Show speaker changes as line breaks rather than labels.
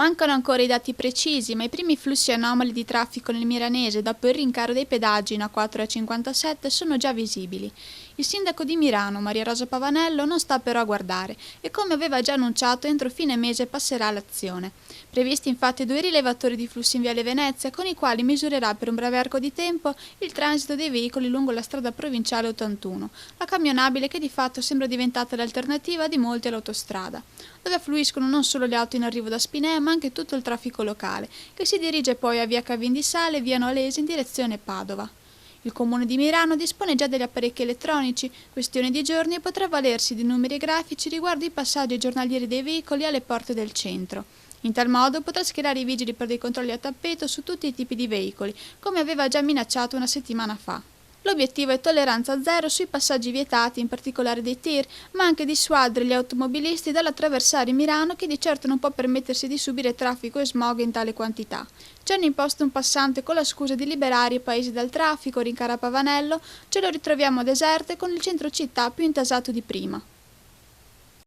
Mancano ancora i dati precisi, ma i primi flussi anomali di traffico nel milanese dopo il rincaro dei pedaggi in A4 e A57 sono già visibili. Il sindaco di Mirano, Maria Rosa Pavanello, non sta però a guardare e, come aveva già annunciato, entro fine mese passerà all'azione. Previsti infatti 2 rilevatori di flussi in Viale Venezia, con i quali misurerà per un breve arco di tempo il transito dei veicoli lungo la strada provinciale 81, la camionabile che di fatto sembra diventata l'alternativa di molti all'autostrada, dove affluiscono non solo le auto in arrivo da Spinea, ma anche tutto il traffico locale, che si dirige poi a via Cavin di Sale e via Noalese in direzione Padova. Il comune di Mirano dispone già degli apparecchi elettronici, questione di giorni, e potrà valersi di numeri grafici riguardo i passaggi giornalieri dei veicoli alle porte del centro. In tal modo potrà schierare i vigili per dei controlli a tappeto su tutti i tipi di veicoli, come aveva già minacciato una settimana fa. L'obiettivo è tolleranza zero sui passaggi vietati, in particolare dei tir, ma anche dissuadere gli automobilisti dall'attraversare Milano, che di certo non può permettersi di subire traffico e smog in tale quantità. Ci hanno imposto un passante con la scusa di liberare i paesi dal traffico, rincara Pavanello, ce lo ritroviamo deserto e con il centro città più intasato di prima.